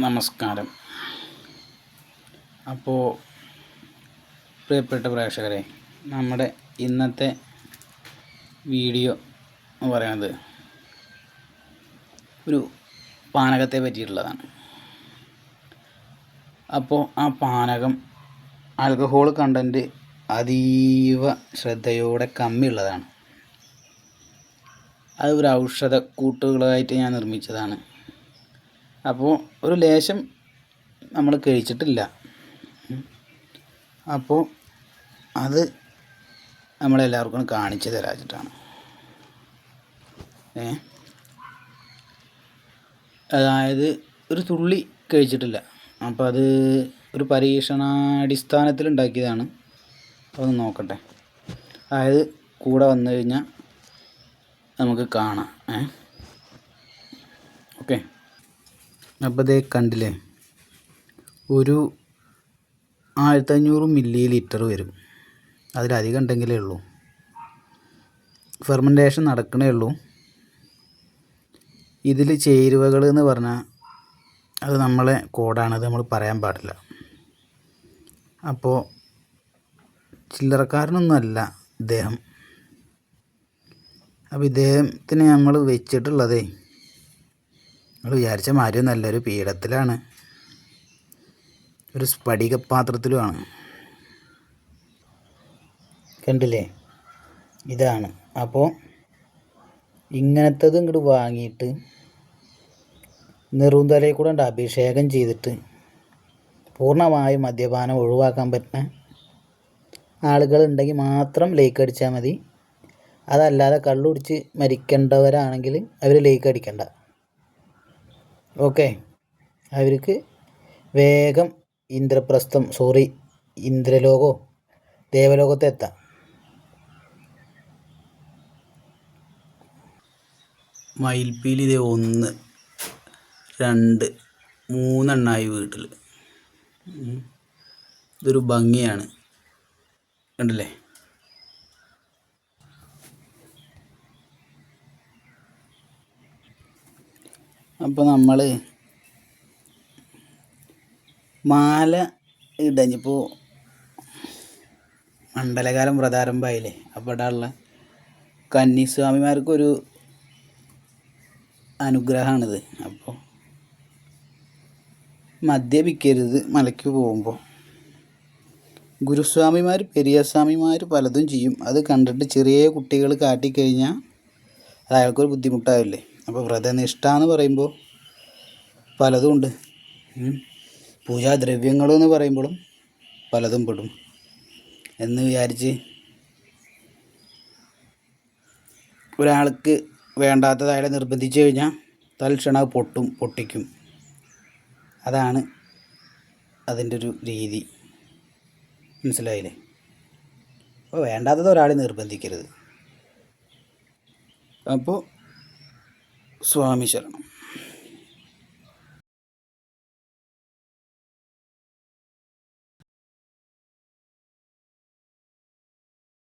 നമസ്കാരം. അപ്പോൾ പ്രിയപ്പെട്ട പ്രേക്ഷകരെ, നമ്മുടെ ഇന്നത്തെ വീഡിയോ എന്ന് പറയുന്നത് ഒരു പാനകത്തെ പറ്റിയിട്ടുള്ളതാണ്. അപ്പോൾ ആ പാനകം ആൽക്കഹോൾ കണ്ടൻറ്റ് അതീവ ശ്രദ്ധയോടെ കമ്മിയുള്ളതാണ്. അത് ഒരു ഔഷധ കൂട്ടുകളായിട്ട് ഞാൻ നിർമ്മിച്ചതാണ്. അപ്പോൾ ഒരു ലേശം നമ്മൾ കഴിച്ചിട്ടില്ല. അപ്പോൾ അത് നമ്മളെല്ലാവർക്കും കാണിച്ചു തരാച്ചിട്ടാണ്. അതായത് ഒരു തുള്ളി കഴിച്ചിട്ടില്ല. അപ്പോൾ അത് ഒരു പരീക്ഷണാടിസ്ഥാനത്തിൽ ഉണ്ടാക്കിയതാണ്. അതൊന്ന് നോക്കട്ടെ. അതായത് കൂടെ വന്നു കഴിഞ്ഞാൽ നമുക്ക് കാണാം. ഓക്കെ. അപ്പോൾ ഇതേ കണ്ടില്ലേ, ഒരു 1500 ml വരും. അതിലധികം ഉണ്ടെങ്കിലേ ഉള്ളൂ. ഫെർമെൻറ്റേഷൻ നടക്കണേ ഉള്ളൂ. ഇതിൽ ചേരുവകൾ എന്ന് പറഞ്ഞാൽ അത് നമ്മളെ കോഡാണ്, അത് നമ്മൾ പറയാൻ പാടില്ല. അപ്പോൾ ചില്ലറക്കാരനൊന്നുമല്ല ഇദ്ദേഹം. അപ്പോൾ ഇദ്ദേഹത്തിന് നമ്മൾ വെച്ചിട്ടുള്ളതേ നമ്മൾ വിചാരിച്ച മാതിരി നല്ലൊരു പീഠത്തിലാണ്, ഒരു സ്ഫടിക പാത്രത്തിലുമാണ്. കണ്ടില്ലേ, ഇതാണ്. അപ്പോൾ ഇങ്ങനത്തത് ഇങ്ങോട്ട് വാങ്ങിയിട്ട് നെറുന്തലയിൽ കൂടെ ഉണ്ട് അഭിഷേകം ചെയ്തിട്ട് പൂർണ്ണമായും മദ്യപാനം ഒഴിവാക്കാൻ പറ്റുന്ന ആളുകളുണ്ടെങ്കിൽ മാത്രം ലേക്ക് അടിച്ചാൽ മതി. അതല്ലാതെ കള്ളു കുടിച്ച് മരിക്കേണ്ടവരാണെങ്കിൽ അവർ ലേക്ക് അടിക്കണ്ട. ഓക്കെ. അവർക്ക് വേഗം ഇന്ദ്രലോകോ ദേവലോകത്തോ എത്താം. മയിൽപ്പീലി ഇതേ 1, 2, 3 എണ്ണായി വീട്ടിൽ. ഇതൊരു ഭംഗിയാണ്, കണ്ടില്ലേ. അപ്പോൾ നമ്മൾ മാല ഇടഞ്ഞിപ്പോൾ മണ്ഡലകാലം വ്രതാരംഭമായില്ലേ. അപ്പോൾ ഇടാനുള്ള കന്നിസ്വാമിമാർക്കൊരു അനുഗ്രഹമാണിത്. അപ്പോൾ മദ്യപിക്കരുത് മലയ്ക്ക് പോകുമ്പോൾ. ഗുരുസ്വാമിമാർ പെരിയസ്വാമിമാർ പലതും ചെയ്യും. അത് കണ്ടിട്ട് ചെറിയ കുട്ടികൾ കാട്ടിക്കഴിഞ്ഞാൽ അത് അയാൾക്കൊരു ബുദ്ധിമുട്ടാവില്ലേ. അപ്പോൾ വ്രതനിഷ്ഠ എന്ന് പറയുമ്പോൾ പലതും ഉണ്ട്. പൂജാദ്രവ്യങ്ങളെന്ന് പറയുമ്പോഴും പലതും പെടും എന്ന് വിചാരിച്ച് ഒരാൾക്ക് വേണ്ടാത്തത് അയാളെ നിർബന്ധിച്ചു കഴിഞ്ഞാൽ തൽക്ഷണം പൊട്ടിക്കും. അതാണ് അതിൻ്റെ ഒരു രീതി. മനസ്സിലായില്ലേ. അപ്പോൾ വേണ്ടാത്തത് ഒരാളെ നിർബന്ധിക്കരുത്. അപ്പോൾ സ്വാമി ശരണം.